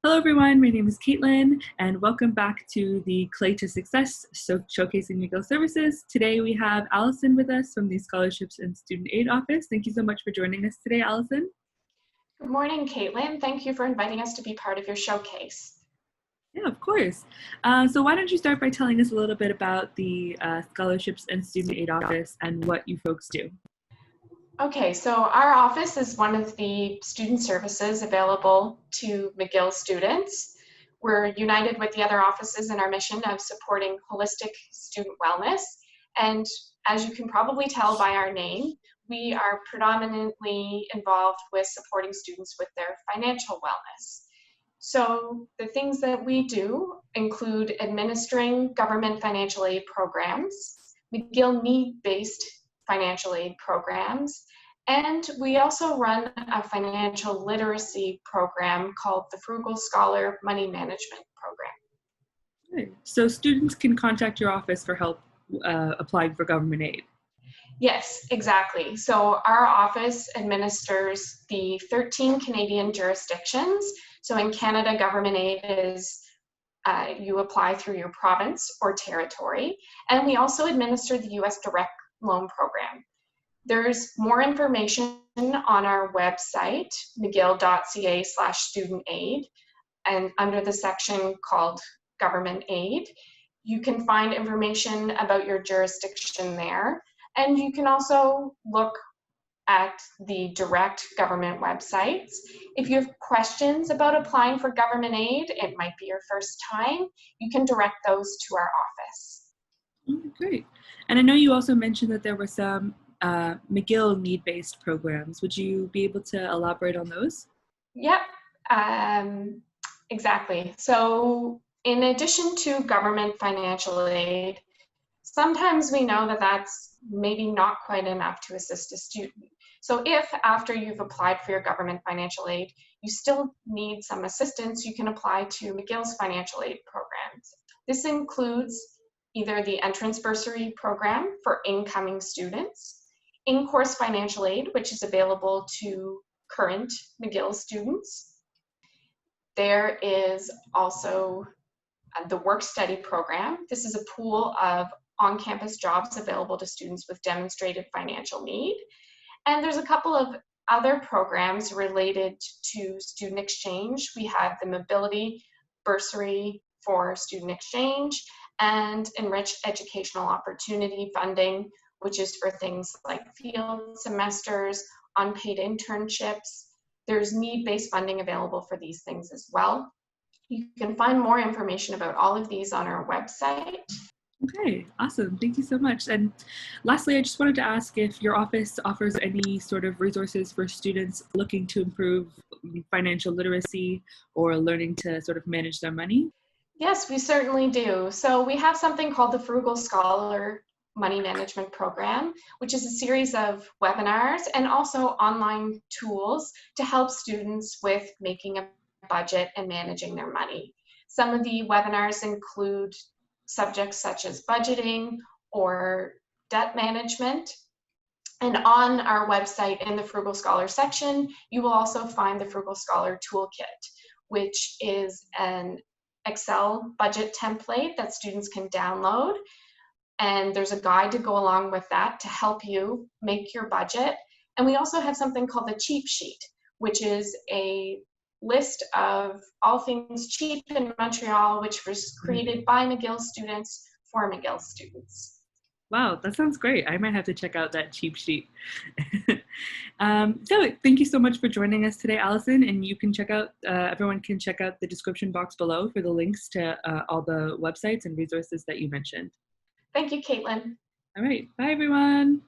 Hello everyone, my name is Caitlin and welcome back to the Clay to Success Showcasing McGill Services. Today we have Allison with us from the Scholarships and Student Aid Office. Thank you so much for joining us today, Allison. Good morning, Caitlin. Thank you for inviting us to be part of your showcase. Yeah, of course. So why don't you start by telling us a little bit about the Scholarships and Student Aid Office and what you folks do. Okay, so our office is one of the student services available to McGill students. We're united with the other offices in our mission of supporting holistic student wellness. And as you can probably tell by our name, we are predominantly involved with supporting students with their financial wellness. So the things that we do include administering government financial aid programs, McGill need-based financial aid programs, and we also run a financial literacy program called the Frugal Scholar Money Management Program. Okay. So students can contact your office for help applying for government aid. Yes, exactly. So our office administers the 13 Canadian jurisdictions. So in Canada, government aid is you apply through your province or territory. And we also administer the US Direct Loan Program. There's more information on our website, mcgill.ca/student aid, and under the section called Government Aid, you can find information about your jurisdiction there. And you can also look at the direct government websites. If you have questions about applying for government aid, it might be your first time, you can direct those to our office. Great. And I know you also mentioned that there were some McGill need-based programs. Would you be able to elaborate on those? Yep, exactly. So in addition to government financial aid, sometimes we know that that's maybe not quite enough to assist a student. So if after you've applied for your government financial aid, you still need some assistance, you can apply to McGill's financial aid programs. This includes either the entrance bursary program for incoming students, in-course financial aid, which is available to current McGill students. There is also the work study program. This is a pool of on-campus jobs available to students with demonstrated financial need. And there's a couple of other programs related to student exchange. We have the mobility bursary for student exchange and enriched educational opportunity funding, which is for things like field semesters, unpaid internships. There's need-based funding available for these things as well. You can find more information about all of these on our website. Okay, awesome. Thank you so much. And lastly, I just wanted to ask if your office offers any sort of resources for students looking to improve financial literacy or learning to sort of manage their money. Yes, we certainly do. So we have something called the Frugal Scholar Money Management Program, which is a series of webinars and also online tools to help students with making a budget and managing their money. Some of the webinars include subjects such as budgeting or debt management. And on our website in the Frugal Scholar section, you will also find the Frugal Scholar Toolkit, which is an Excel budget template that students can download. And there's a guide to go along with that to help you make your budget. And we also have something called the cheap sheet, which is a list of all things cheap in Montreal, which was created by McGill students for McGill students. Wow, that sounds great. I might have to check out that cheap sheet. So thank you so much for joining us today, Allison. And you can check out, everyone can check out the description box below for the links to all the websites and resources that you mentioned. Thank you, Caitlin. All right, bye everyone.